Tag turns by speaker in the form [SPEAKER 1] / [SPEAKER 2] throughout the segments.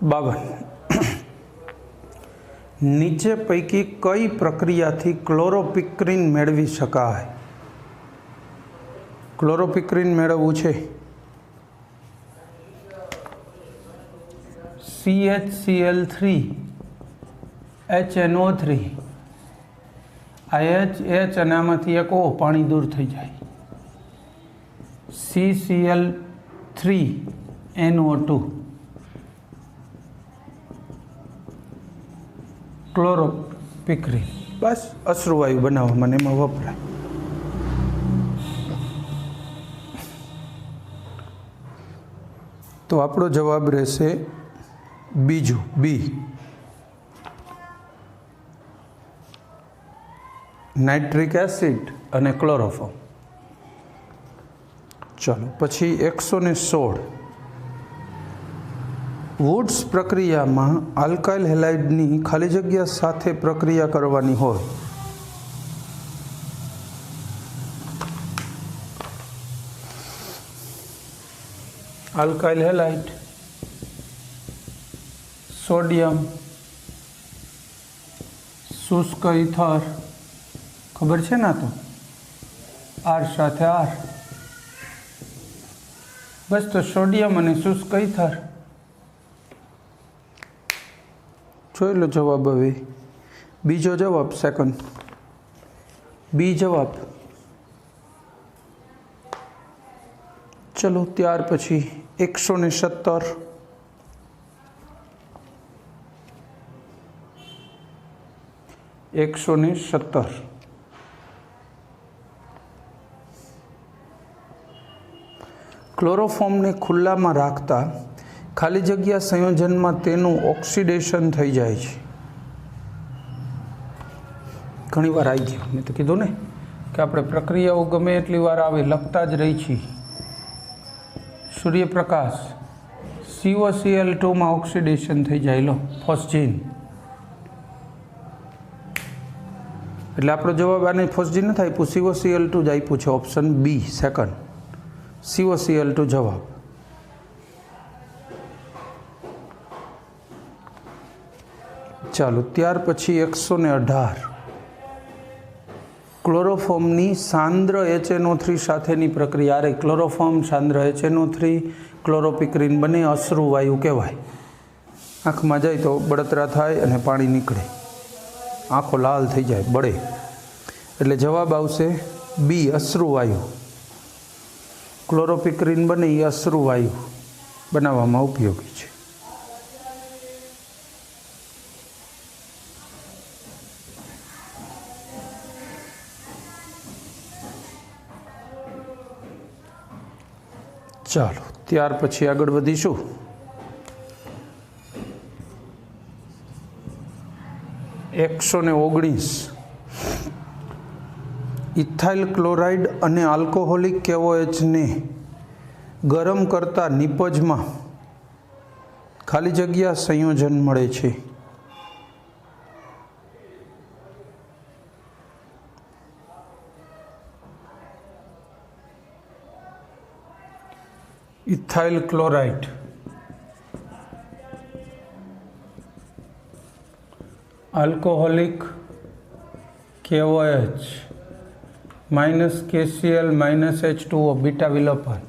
[SPEAKER 1] 52 નીચે પૈકી કઈ પ્રક્રિયાથી ક્લોરોપિક્રીન મેળવી શકાય? ક્લોરોપિક્રીન મેળવવું છે CHCl3 HNO3 આ H અને આમાંથી એક O પાણી દૂર થઈ જાય CCl3 NO2 ક્લોરોપિક્રીન બસ અશ્રુવાયુ બનાવવા મને એમાં વપરાય. તો આપણો જવાબ રહેશે બીજું બી, નાઇટ્રિક એસિડ અને ક્લોરોફોર્મ. ચાલો પછી 116 વુડ્સ પ્રક્રિયામાં આલ્કાઇલ હેલાઇડની ખાલી જગ્યા સાથે પ્રક્રિયા કરવાની હોય આલ્કાઇલ હેલાઇડ, સોડિયમ, શુષ્ક ઇથર, ખબર છે ને? તો આર સાથે આર, બસ તો સોડિયમ અને શુષ્ક ઇથર. જોઈ લો જવાબ. હવે બીજો જવાબ, સેકન્ડ બી જવાબ. ચલો ત્યાર પછી 117 ક્લોરોફોર્મને ખુલ્લામાં રાખતા ખાલી જગ્યા સંયોજનમાં તેનું ઓક્સિડેશન થઈ જાય છે. ઘણી વાર આવી ગયું, મેં તો કીધું ને કે આપણે પ્રક્રિયાઓ ગમે એટલી વાર આવે લખતા જ રહી છીએ. સૂર્યપ્રકાશ COCl2 માં ઓક્સિડેશન થઈ જાય. લો ફોસ્જીન, એટલે આપણો જવાબ આને ફોસ્જીન નથી આપ્યું, COCl2 જ આપ્યું છે. ઓપ્શન બી સેકન્ડ, COCl2 જવાબ. ચાલો ત્યાર પછી 118 ક્લોરોફોર્મની સાંદ્ર HNO3 સાથેની પ્રક્રિયા. અરે ક્લોરોફોર્મ સાંદ્ર HNO3 ક્લોરોપિક્રીન બને અશ્રુવાયુ કહેવાય. આંખમાં જાય તો બળતરા થાય અને પાણી નીકળે, આંખો લાલ થઈ જાય, બળે. એટલે જવાબ આવશે બી અશ્રુવાયુ. ક્લોરોપિક્રીન બને એ અશ્રુવાયુ બનાવવામાં ઉપયોગી છે. ચાલો ત્યાર પછી આગળ વધીશું. એકસો ને 19 ઇથાઇલ ક્લોરાઇડ અને આલ્કોહોલિક KOHને ગરમ કરતા નિપજમાં ખાલી જગ્યા સંયોજન મળે છે. Ethyl chloride, alcoholic KOH -KCl -H2O beta વિલોપન,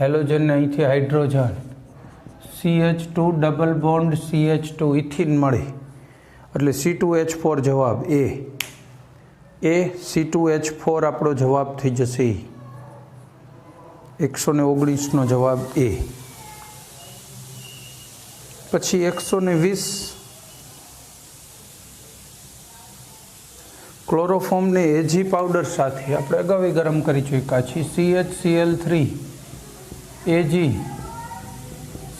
[SPEAKER 1] હેલોજનને અહીંથી hydrogen, CH2 double bond CH2 ethene મળે એટલે C2H4 જવાબ એ. C2H4 આપણો જવાબ થઈ જશે. 119નો જવાબ એ. પછી 120 ક્લોરોફોર્મને AG પાવડર સાથે આપણે અગાઉ ગરમ કરી ચૂક્યા છીએ. CHCl3 AG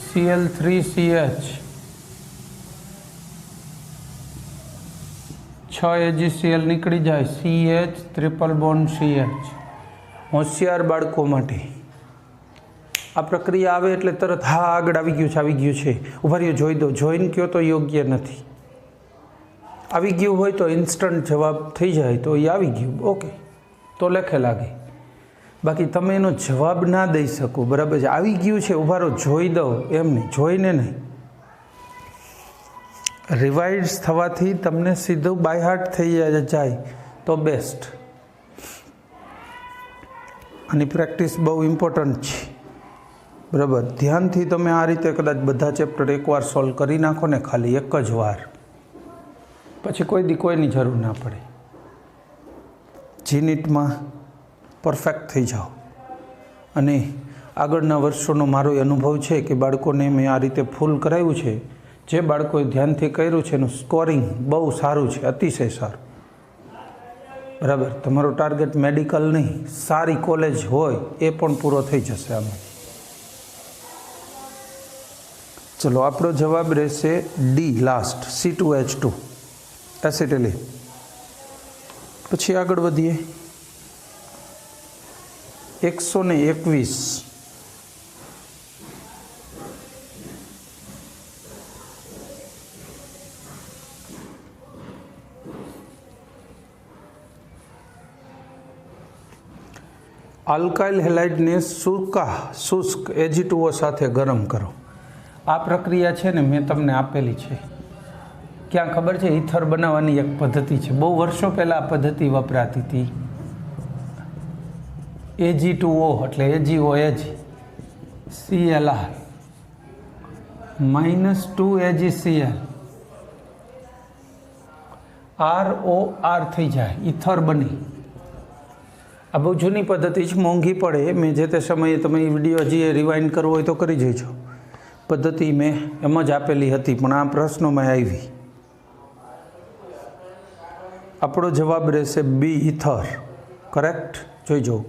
[SPEAKER 1] Cl3CH 6 AgCl નીકળી જાય, CH ટ્રિપલ બોન્ડ CH. હોશિયાર બાળકો માટે આ પ્રક્રિયા આવે એટલે તરત હા આગળ આવી ગયું છે, ઉભા રહ્યો જોઈ દો, જોઈને કહો તો યોગ્ય નથી. આવી ગયું હોય તો ઇન્સ્ટન્ટ જવાબ થઈ જાય તો એ આવી ગયું, ઓકે તો લેખે લાગે. બાકી તમે એનો જવાબ ના દઈ શકો, બરાબર છે? આવી ગયું છે, ઉભા રહો જોઈ દો, એમ નહીં, જોઈને નહીં. રિવાઇઝ થવાથી તમને સીધું બાય હાર્ટ થઈ જાય તો બેસ્ટ. આની પ્રેક્ટિસ બહુ ઇમ્પોર્ટન્ટ છે. બરાબર, ધ્યાનથી તમે આ રીતે કદાચ બધા ચેપ્ટર એકવાર સોલ્વ કરી નાખો ને, ખાલી એક જ વાર, પછી કોઈ દી કોઈની જરૂર ના પડે. જીનીટમાં પરફેક્ટ થઈ જાઓ. અને આગળના વર્ષોનો મારો અનુભવ છે કે બાળકોને મેં આ રીતે ફૂલ કરાવ્યું છે. જે બાળકોએ ધ્યાનથી કર્યું છે એનું સ્કોરિંગ બહુ સારું છે, અતિશય સારું. બરાબર, તમારો ટાર્ગેટ મેડિકલ નહીં, સારી કોલેજ હોય એ પણ પૂરો થઈ જશે આમાં. ચલો, આપણો જવાબ રહેશે ડી લાસ્ટ, C2H2 એસિટિલિન. પછી આગળ વધીએ. 121 આલ્કાઇલ હેલાઇડને શુષ્ક Ag2O સાથે ગરમ કરો. આ પ્રક્રિયા છે ને મેં તમને આપેલી છે. ક્યાં ખબર છે? ઇથર બનાવવાની એક પદ્ધતિ છે, બહુ વર્ષો પહેલાં આ પદ્ધતિ વપરાતી હતી. Ag2O એટલે AgOH Cl -2 AgCl ROR થઈ જાય, ઇથર બની. આ બહુ જૂની પદ્ધતિ છે, મોંઘી પડે. મેં જે તે સમયે, તમે એ વિડીયો હજી રિવાઇન્ડ કરવો હોય તો કરી જઈજો. પદ્ધતિ મેં એમ જ આપેલી હતી, પણ આ પ્રશ્નોમાં આવી. આપણો જવાબ રહેશે બી, ઇથર. કરેક્ટ, જોઈજો.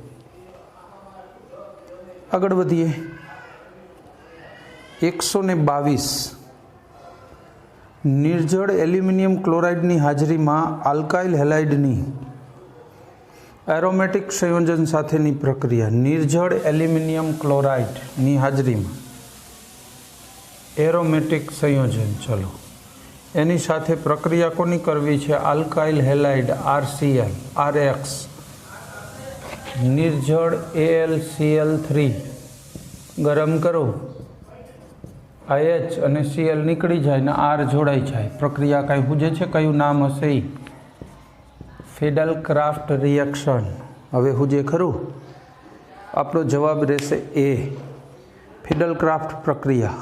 [SPEAKER 1] આગળ વધીએ. 122 નિર્જળ એલ્યુમિનિયમ ક્લોરાઇડની હાજરીમાં આલ્કાઇલ હેલાઇડની એરોમેટિક સંયોજન સાથેની પ્રક્રિયા. નિર્જળ એલ્યુમિનિયમ ક્લોરાઇડની હાજરીમાં એરોમેટિક સંયોજન, ચલો એની સાથે પ્રક્રિયા કોની કરવી છે? Alkyl halide RCl RX નિર્જળ AlCl3 ગરમ કરો. H અને Cl નીકળી જાય ને R જોડાઈ જાય. પ્રક્રિયા કાંઈ પૂછે છે, કયું નામ હશે? ફિડલ-ક્રાફ્ટ રિએક્શન. હવે હુજે ખરું? આપણો જવાબ રહેશે એ, ફિડલ-ક્રાફ્ટ પ્રક્રિયા.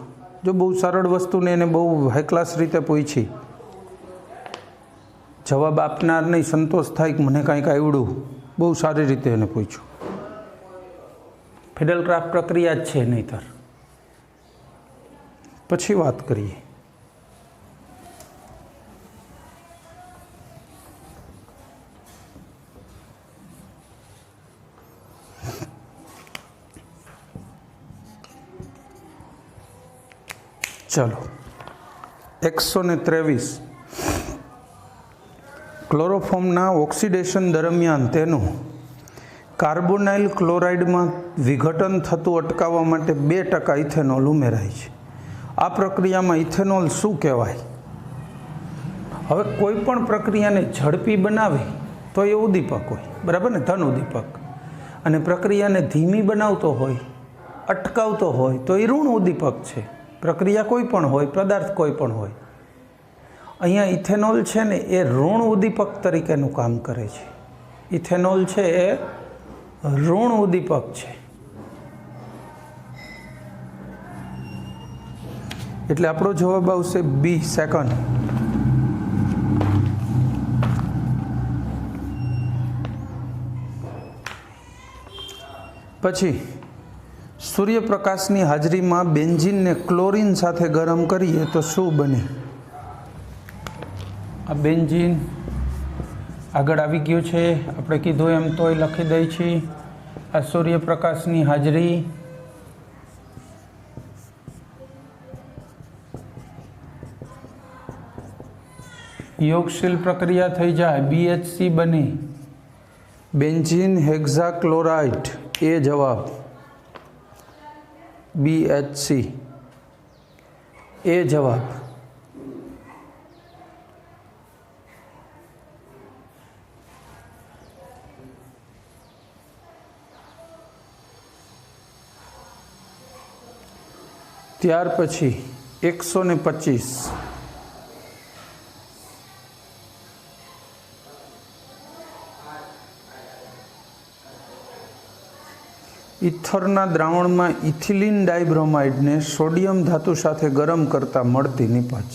[SPEAKER 1] જો બહુ સરળ વસ્તુને એને બહુ હાઈ ક્લાસ રીતે પૂછી, જવાબ આપનાર નહીં સંતોષ થાય કે મને કાંઈક આવડ્યું. બહુ સારી રીતે એને પૂછ્યું. ફિડલ-ક્રાફ્ટ પ્રક્રિયા જ છે, નહીંતર. પછી વાત કરીએ. ચલો, 123 ક્લોરોફોર્મના ઓક્સિડેશન દરમિયાન તેનું કાર્બોનાઇલ ક્લોરાઇડમાં વિઘટન થતું અટકાવવા માટે 2% ઇથેનોલ ઉમેરાય છે. આ પ્રક્રિયામાં ઇથેનોલ શું કહેવાય? હવે કોઈ પણ પ્રક્રિયાને ઝડપી બનાવે તો એ ઉદ્દીપક હોય, બરાબર ને, ધન ઉદ્દીપક. અને પ્રક્રિયાને ધીમી બનાવતો હોય, અટકાવતો હોય તો એ ઋણ ઉદ્દીપક છે. પ્રક્રિયા કોઈ પણ હોય, પદાર્થ કોઈ પણ હોય. અહીંયા ઇથેનોલ છે ને એ ઋણ ઉદ્દીપક તરીકેનું કામ કરે છે. ઇથેનોલ છે એ ઋણ ઉદ્દીપક છે. એટલે આપણો જવાબ આવશે બી, સેકન્ડ. પછી સૂર્યપ્રકાશની હાજરીમાં બેન્ઝીનને ક્લોરીન સાથે ગરમ કરીએ તો શું બને? આ બેન્ઝીન આગળ આવી ગયું છે, આપણે કીધું એમ તોય લખી દઈએ છીએ. આ સૂર્યપ્રકાશની હાજરી, યોગશીલ પ્રક્રિયા થઈ જાય, BHC બને, બેન્ઝીન હેક્ઝાક્લોરાઇડ. એ જવાબ BHC, એ જવાબ. ત્યાર પછી 125 ઈથરના દ્રાવણમાં ઇથિલિન ડાયબ્રોમાઇડને સોડિયમ ધાતુ સાથે ગરમ કરતા મળતી નીપજ.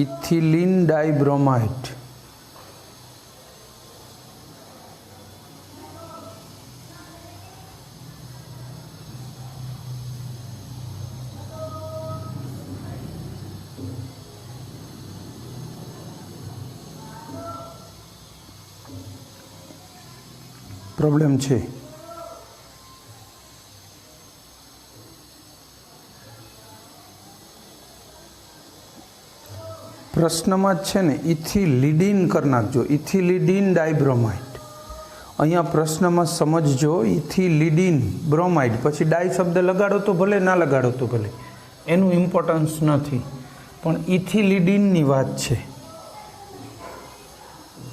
[SPEAKER 1] ઇથિલિન ડાયબ્રોમાઇડ પ્રોબ્લેમ છે. પ્રશ્નમાં જ છે ને ઇથિલિડીન કરી નાખજો, ઇથિલિડીન ડાયબ્રોમાઇડ. અહીંયા પ્રશ્નમાં સમજજો ઇથિલિડીન બ્રોમાઇડ, પછી ડાય શબ્દ લગાડો તો ભલે, ના લગાડો તો ભલે, એનું ઇમ્પોર્ટન્સ નથી, પણ ઇથિલિડીનની વાત છે.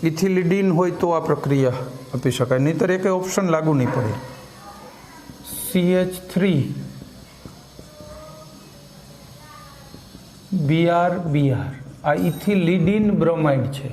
[SPEAKER 1] ઇથિલિડીન હોય તો આ પ્રક્રિયા આપી શકાય, નહીંતર એક ઓપ્શન લાગુ નહીં પડે. CH3 Br આ ઇથિલિડીન બ્રોમાઇડ છે.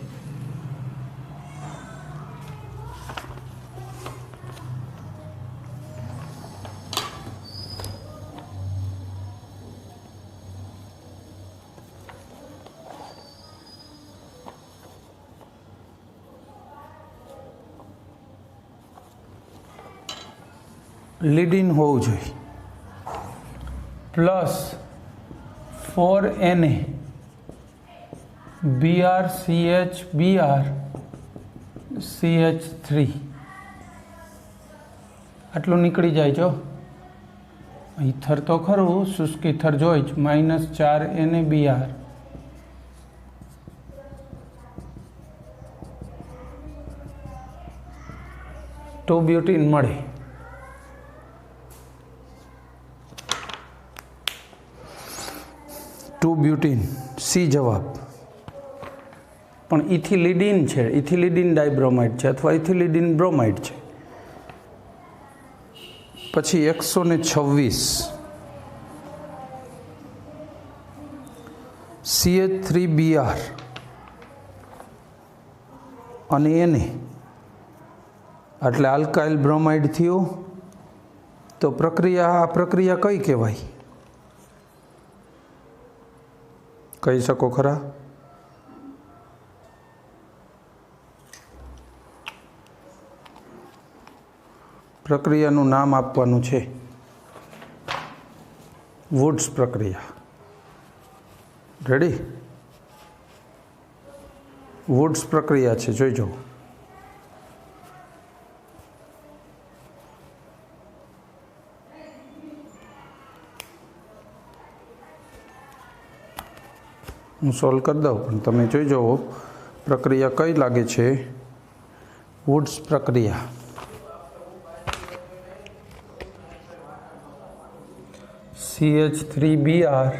[SPEAKER 1] લીડિન હોવું જોઈએ. પ્લસ 4Na BrCH CH3 આટલું નીકળી જાય. જો ઈથર તો ખરું, શુષ્ક ઈથર જોઈ જ, -4Na Br. ટુ બ્યુટીન મળે. ટુ બ્યુટીન સી જવાબ. પણ ઇથિલિડીન છે, ઇથિલિડીન ડાયબ્રોમાઇડ છે અથવા ઇથિલિડીન બ્રોમાઇડ છે. પછી 126 CH3Br અને એને એટલે આલ્કાઇલ બ્રોમાઇડ થયું. તો આ પ્રક્રિયા કઈ કહેવાય? કહી શકો ખરા? પ્રક્રિયાનું નામ આપવાનું છે. વુડ્સ પ્રક્રિયા. રેડી? વુડ્સ પ્રક્રિયા છે, જોઈ જાઓ. હું સોલ્વ કરી દઉં, પણ તમે જોઈ જાઓ પ્રક્રિયા કઈ લાગે છે. વુડ્સ પ્રક્રિયા. CH3Br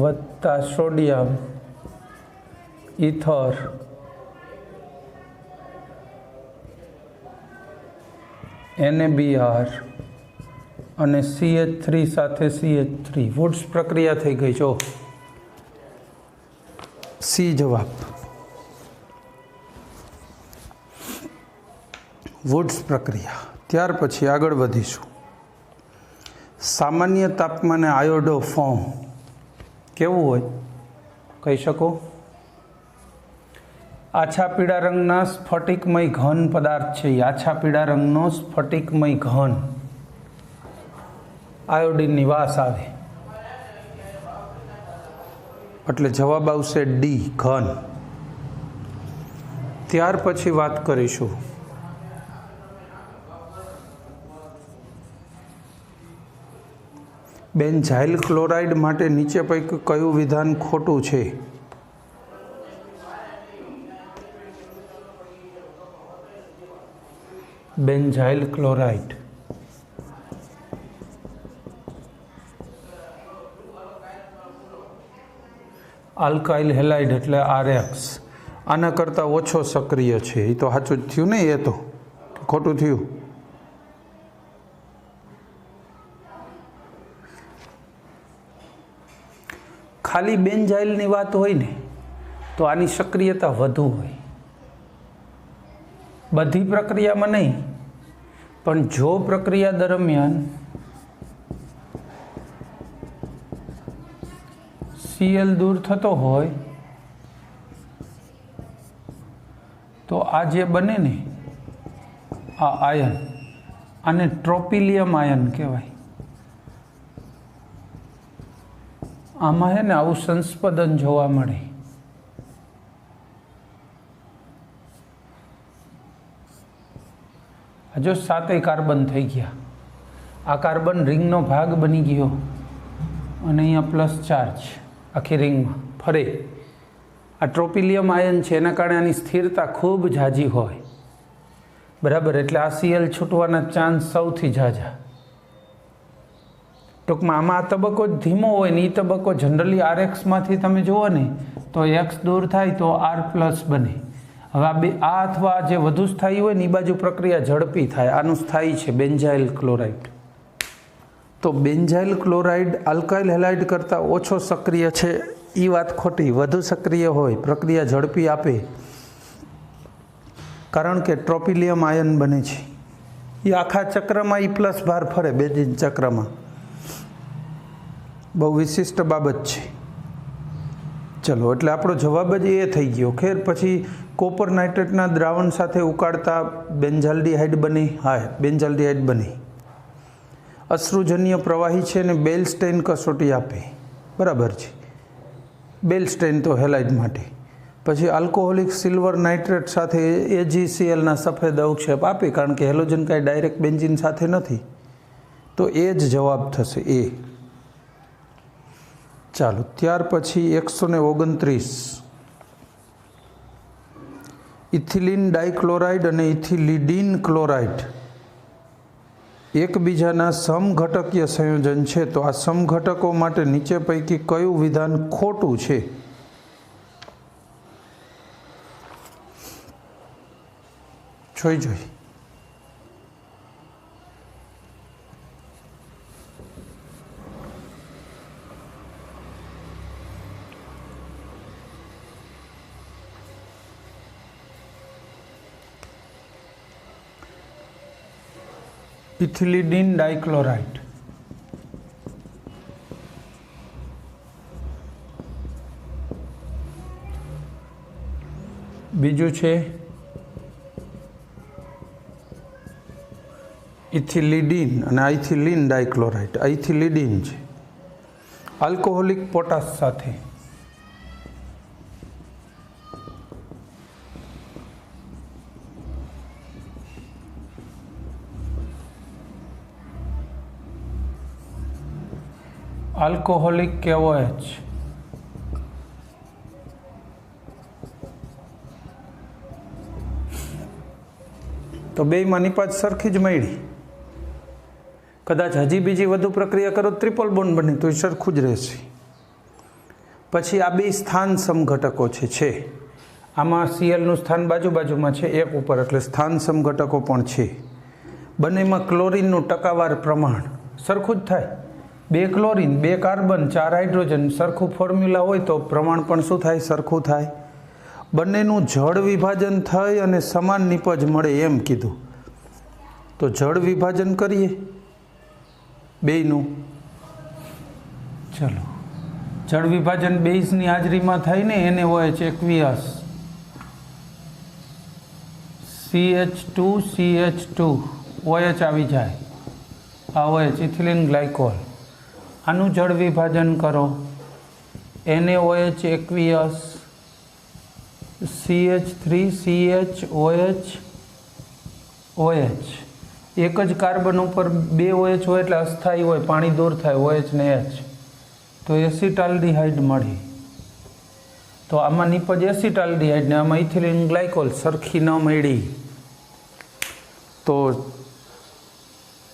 [SPEAKER 1] વત્તા સોડિયમ ઇથર NaBr અને CH3 સાથે CH3. વુડ્સ પ્રક્રિયા થઈ ગઈ. જો સી જવાબ. વુડ્સ પ્રક્રિયા. ત્યાર પછી આગળ વધીશું. સામાન્ય તાપમાને આયોડો ફોર્મ કેવું હોય કહી શકો? આછા પીળા રંગના સ્ફટિકમય ઘન પદાર્થ છે. આછા પીળા રંગનો સ્ફટિકમય ઘન, આયોડિનની વાસ આવે એટલે જવાબ આવશે ડી, ઘન. ત્યાર પછી વાત કરીશું બેન્ઝાઇલ ક્લોરાઇડ માટે નીચે પૈકી કયું વિધાન ખોટું છે? બેન્ઝાઇલ ક્લોરાઇડ આલ્કાઇલ હેલાઇડ એટલે RX આના કરતાં ઓછો સક્રિય છે. એ તો સાચું જ થયું ને? એ તો ખોટું થયું? ખાલી બેન્ઝાઇલની વાત હોય ને તો तो आनी सक्रियता वधु होय। बधी प्रक्रियामां नहीं, पण जो प्रक्रिया दरमियान Cl दूर थतो होय तो आ जे बने ने आ आयन आने ट्रोपिलियम आयन कहेवाय। आमां है ने आवुं संस्पदन जोवा मळे। जो 7 कार्बन थई गया, आ कार्बन रिंग नो भाग बनी गयो अने अहींया प्लस चार्ज आखी रिंग में फरे। आ ट्रोपिलियम आयन है एना कारणे आनी स्थिरता खूब झाजी होय, बराबर। एटले आ Cl छूटवाना चांस सौथी झाजा। टूंकमां आमां आ तबक्को धीमो होय ने ई तबक्को जनरली RX मांथी तमे जुओ ने तो X दूर थाय तो R प्लस बने। हवे आ अथवा जे वधु स्थायी होय ने ई बाजू प्रक्रिया झड़पी थाय। आनुं स्थायी छे बेन्जाइल क्लोराइड। तो बेन्जाइल क्लोराइड अल्काइल हेलाइड करता ओछो सक्रिय छे ई वात खोटी। वधु सक्रिय होय, प्रक्रिया झड़पी आपे, कारण के ट्रोपिलियम आयन बने छे। ये आखा चक्र में ई प्लस भार फरे बेंजीन चक्र में। बहु विशिष्ट बाबत छे। चलो एटले आपणो जवाब ज ए थई गयो। खेर पछी कोपर नाइट्रेटना द्रावण साथे उकाळता बेन्जाल्डिहाइड बने। हाँ, बेन्जाल्डिहाइड बने। अश्रुजन्य प्रवाही छे ने बेलस्टेन कसोटी आपे, बराबर छे। बेलस्टेन तो हेलाइड माटे। पछी आल्कोहोलिक सिल्वर नाइट्रेट साथे AgCl ना सफेद अवक्षेप आपे, कारण के हेलोजन कांई डायरेक्ट बेन्जीन साथे नथी। तो ए ज जवाब थशे, ए। चालो त्यार पछी 129 इथिलीन डाइक्लोराइड अने इथिलीडीन क्लोराइड एकबीजाना समघटकीय संयोजन छे। तो आ समघटको माटे नीचे पैकी कयुं विधान खोटुं छे? जोई इथिलीडीन डाइक्लोराइड बीजू छे इथिलीडीन अने इथिलीन डाइक्लोराइड। इथिलीडीन छे अल्कोहोलिक पोटास साथे। अल्कोहोलिक KOH तो बे मां निपात सरखी ज मळी। कदाच हजी बीजी वधु प्रक्रिया करो ट्रिपल बोन्ड बने तो सरखुं ज रहेशे। पछी आ बे स्थान समघटको छे। आमां Cl नुं स्थान बाजू बाजूमां छे, एक उपर, एटले स्थान समघटको पण छे। बनेमां क्लोरीननुं टकावार प्रमाण सरखुं ज थाय। 2 क्लोरीन 2 कार्बन 4 हाइड्रोजन सरखुं फॉर्म्युला होय तो प्रमाण पण शुं थाय? सरखुं थाय। बंनेनुं जड़ विभाजन थई अने समान निपज मळे एम कीधुं। तो जड़ विभाजन करीए बेयनुं। चलो जड़ विभाजन बेઝની હાજરીમાં થાય ને એને OH aqueous CH2 CH2 OH આવી જાય। આ OH ઇથિલિન ગ્લાયકોલ। આનું જળ વિભાજન કરો NaOH aqueous CH3 CH OH एक ज कार्बन पर 2 OH हो एटले अस्थायी होय, पाणी दूर थाय OH ने H तो एसिटाल्डिहाइड मळे। तो आमां निपज एसिटाल्डिहाइड ने आमां इथिलीन ग्लायकोल सरखी न मळी। तो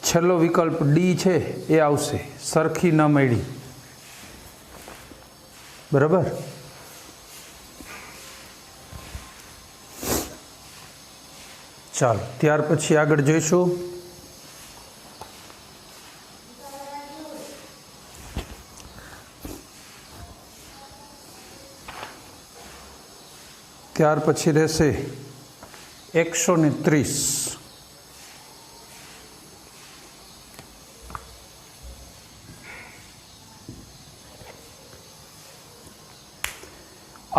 [SPEAKER 1] छेल्लो विकल्प डी छे ए आवशे, सरखी न मळी, बराबर। चालो त्यार पछी आगळ जोईशुं। ત્યાર પછી રહેશે 130.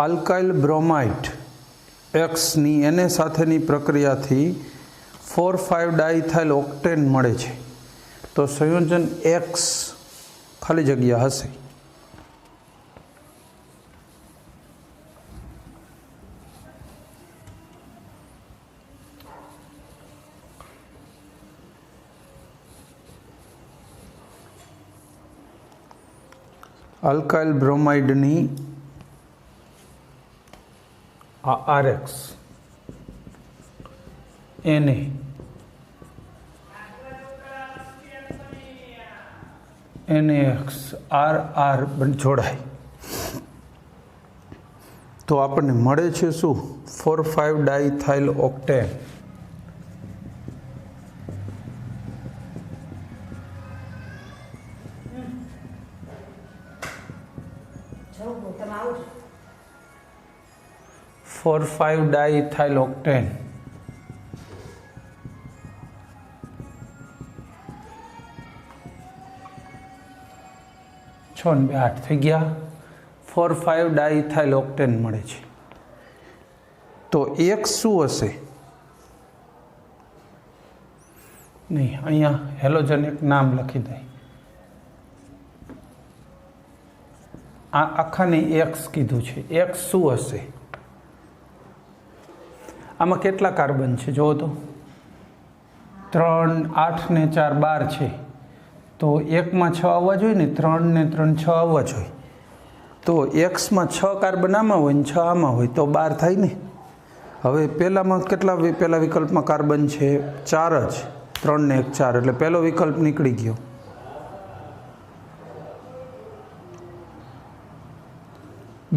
[SPEAKER 1] આલ્કાઇલ બ્રોમાઇડ એક્સની એને સાથેની પ્રક્રિયાથી 4,5 ડાઇથાઇલ ઓક્ટેન મળે છે. તો સંયોજન એક્સ ખાલી જગ્યા હશે. આલ્કાઇલ બ્રોમાઇડની RX Na NaX RR જોડાય તો આપણને મળે છે શું? 4,5 diethyl octane. Four five diethyl octane. छो ने 8 થઈ ગયા. 4,5 ડાઇથાઇલ ઓક્ટેન મળે છે. તો એક શું હશે? નહીં, અહીંયા હેલોજન એક નામ લખી દે. આ આખાને એક્સ કીધું છે. એક્સ શું હશે? આમાં કેટલા કાર્બન છે જુઓ તો. 3, 8 ને 4 12 છે. તો એકમાં 6 આવવા જોઈએ ને, 3 ને 3 6 આવવા જોઈએ. તો એક્સમાં 6 કાર્બન આમાં હોય ને 6 આમાં હોય તો 12 થાય ને. હવે પહેલામાં કેટલા? પહેલા વિકલ્પમાં કાર્બન છે 4 જ. 3 ને 1 4 એટલે પહેલો વિકલ્પ નીકળી ગયો.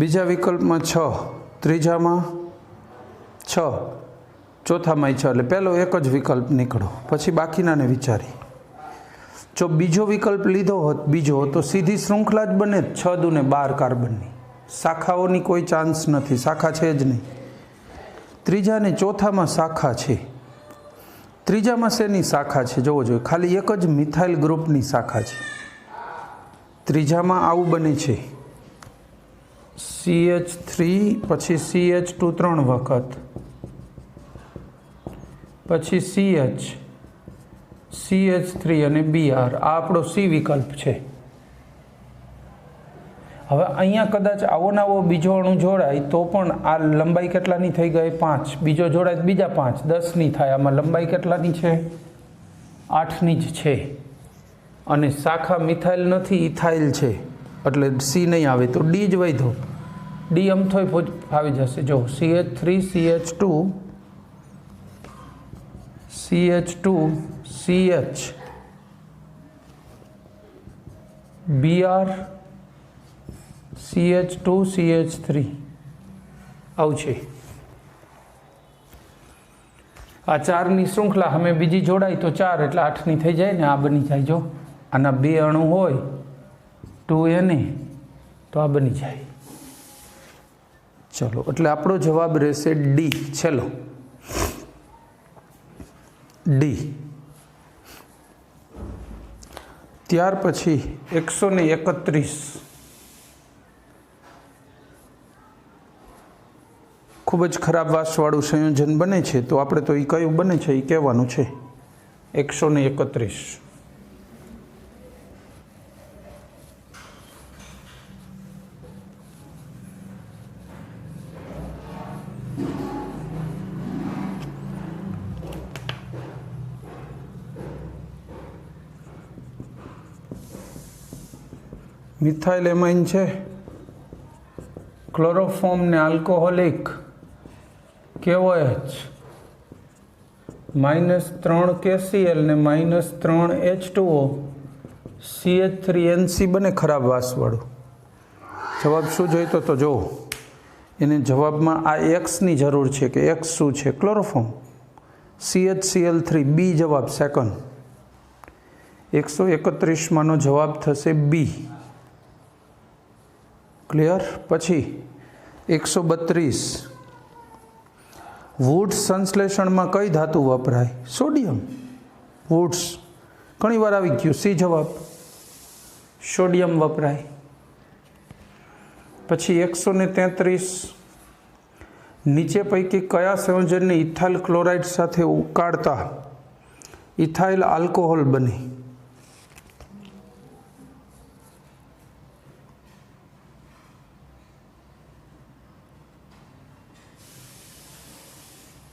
[SPEAKER 1] બીજા વિકલ્પમાં 6, ત્રીજામાં 6, ચોથામાં 6 એટલે પહેલો એક જ વિકલ્પ નીકળો. પછી બાકીનાને વિચારી. જો બીજો વિકલ્પ લીધો હોત બીજો તો સીધી શૃંખલા જ બને 6 દુ ને 12 કાર્બનની. શાખાઓની કોઈ ચાન્સ નથી, શાખા છે જ નહીં. ત્રીજા ને ચોથામાં શાખા છે. ત્રીજામાં શેની શાખા છે જોવો જોઈએ. ખાલી એક જ મિથાઇલ ગ્રુપની શાખા છે. ત્રીજામાં આવું બને છે CH3 પછી CH2 3 વખત, પછી CH, CH3 અને Br. આ આપણો C વિકલ્પ છે. હવે અહીંયા કદાચ આવો ને આવો બીજો અણુ જોડાય તો પણ આ લંબાઈ કેટલાની થઈ ગઈ? 5. બીજો જોડાય તો બીજા 5, 10ની થાય. આમાં લંબાઈ કેટલાની છે? 8ની જ છે. અને શાખા મિથાઇલ નથી, ઇથાઇલ છે એટલે C નહીં આવે તો D જ વધ્યો. ડી અમથોય ફાવી જશે. જો CH3 CH2 CH2 CH Br CH2 CH3 આવું છે. આ 4ની શૃંખલા અમે બીજી જોડાય તો 4 એટલે 8ની થઈ જાય ને. આ બની જાય. જો આના 2 અણુ હોય 2Na તો આ બની જાય. ચલો, એટલે આપણો જવાબ રહેશે ડી. ચલો ડી. ત્યાર પછી 131 ખૂબ જ ખરાબ વાસવાળું સંયોજન બને છે. તો આપણે તો એ કયું બને છે એ કહેવાનું છે. 131 મિથાઇલ એમાઇન છે. ક્લોરોફોર્મ ને આલ્કોહોલિક KOH -3 KCl ને -3 H2O CH3NC બને ખરાબ વાસવાળું. જવાબ શું જોઈતો તો જો એને જવાબમાં આ એક્સની જરૂર છે કે એક્સ શું છે? ક્લોરોફોર્મ. CHCl3 બી જવાબ સેકન્ડ. 131માંનો જવાબ થશે બી. ક્લિયર? પછી 132 वुड्स संश्लेषण में कई धातु वपराय? सोडियम। वुड्स घणी वार आवी गयुं, सी जवाब। सोडियम वपराय। पछी 133 नीचे पैकी कया संयोजन ने इथाइल क्लोराइड साथे उकाळता इथाइल आल्कोहोल बने?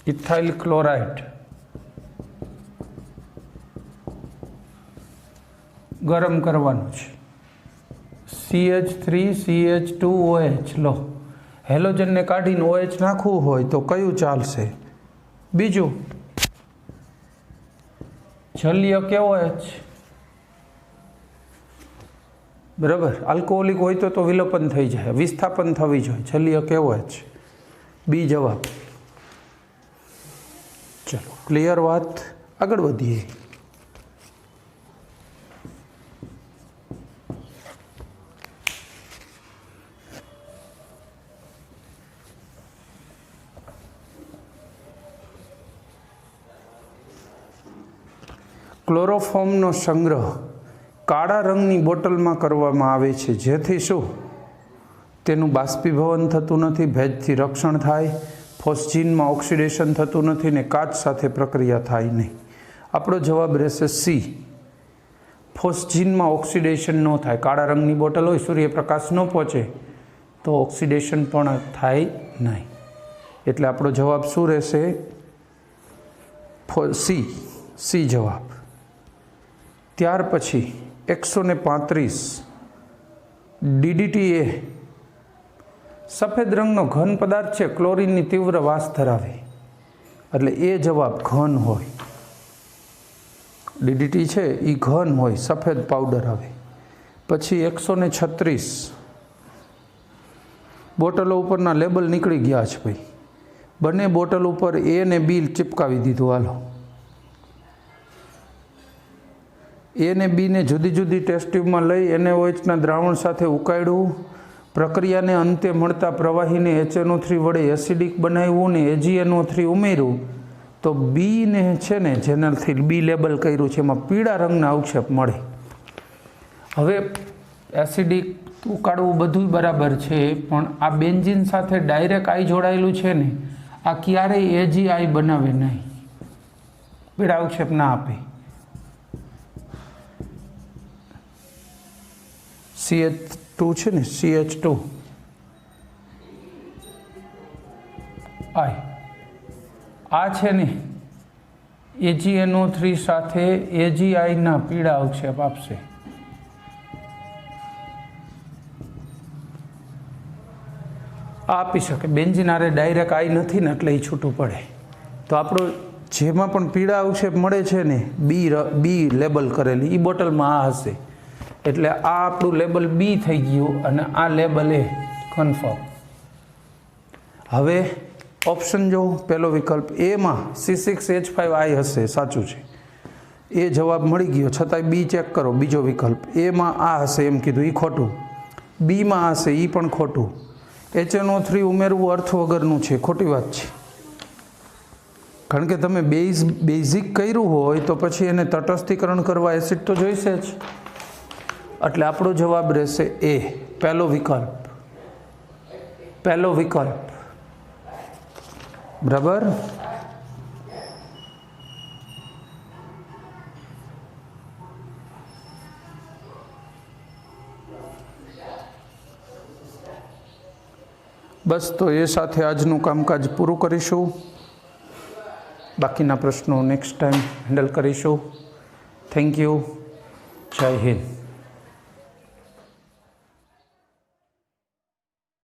[SPEAKER 1] इथाइल क्लोराइड गरम करवानुं छे। CH3 CH2OH लो, हेलोजन ने काढीने OH नाखवुं होय तो कयुं चालशे? बीजुं जलीय केवो H, बराबर। अल्कोहोलिक होय तो विलोपन थई जाए, विस्थापन थवी जोईए। जलीय केवो H, बी जवाब। चलो क्लियर बात, आगळ वधीए। क्लोरोफॉर्मનો સંગ્રહ કાળા રંગની બોટલમાં કરવામાં આવે છે, જેથી શું તેનું બાષ્પીભવન થતું નથી, ભેજથી રક્ષણ થાય, ફોસ્જીનમાં ઓક્સિડેશન થતું નથી ને કાચ સાથે પ્રક્રિયા થાય નહીં। આપણો જવાબ રહેશે સી, ફોસ્જીનમાં ઓક્સિડેશન ન થાય। કાળા રંગની બોટલ હોય, સૂર્યપ્રકાશ ન પહોંચે તો ઓક્સિડેશન પણ થાય નહીં, એટલે આપણો જવાબ શું રહેશે? સી, સી જવાબ। ત્યાર પછી 135 DDT એ સફેદ રંગનો ઘન પદાર્થ છે, ક્લોરીનની તીવ્ર વાસ ધરાવે, એટલે એ જવાબ ઘન હોય। DDT છે એ ઘન હોય, સફેદ પાવડર આવે। પછી 136 બોટલો ઉપરના લેબલ નીકળી ગયા છે ભાઈ, બંને બોટલ ઉપર A ને B ચિપકાવી દીધું। હાલો A ને B ને જુદી જુદી ટેસ્ટ ટ્યુબમાં લઈ NaOH દ્રાવણ સાથે ઉકાળ્યું, પ્રક્રિયાને અંતે મળતા પ્રવાહીને HNO3 વડે એસિડિક બનાવ્યું ને AgNO3 ઉમેર્યું તો B ને છે ને જેનાથી B લેબલ કર્યું છે એમાં પીળા રંગના અવક્ષેપ મળે। હવે એસિડિક ઉકાળવું બધું બરાબર છે, પણ આ બેન્ઝીન સાથે ડાયરેક્ટ આઈ જોડાયેલું છે ને, આ ક્યારેય AgI બનાવે નહીં, પીળા અવક્ષેપ ના આપે। CH2 છે ને, CH2 I આ છે ને AgNO3 સાથે AgI ના પીળા અવક્ષેપ આપશે। આપી શકે, બેન્ઝીન આરે ડાયરેક્ટ આઈ નથી ને એટલે એ છૂટું પડે। તો આપણો જેમાં પણ પીળા અવક્ષેપ મળે છે ને, બી લેબલ કરેલી એ બોટલમાં આ હશે, એટલે આ આપણું લેબલ બી થઈ ગયું અને આ લેબલ એ કન્ફર્મ। હવે ઓપ્શન જો પહેલો વિકલ્પ એમાં C6H5I હશે, સાચું છે, એ જવાબ મળી ગયો, છતાંય બી ચેક કરો। બીજો વિકલ્પ એમાં આ હશે એમ કીધું, એ ખોટું। બીમાં હશે એ પણ ખોટું। HNO3 ઉમેરવું અર્થ વગરનું છે, ખોટી વાત છે, કારણ કે તમે બેઝિક કર્યું હોય તો પછી એને તટસ્થીકરણ કરવા એસિડ તો જોઈશે જ, એટલે આપણો જવાબ રહેશે એ, પહેલો વિકલ્પ, પહેલો વિકલ્પ, બરાબર। બસ તો એ સાથે આજનું કામકાજ પૂરું કરીશું, બાકીના પ્રશ્નો નેક્સ્ટ ટાઈમ હેન્ડલ કરીશું। થેન્ક યુ, જય હિન્દ।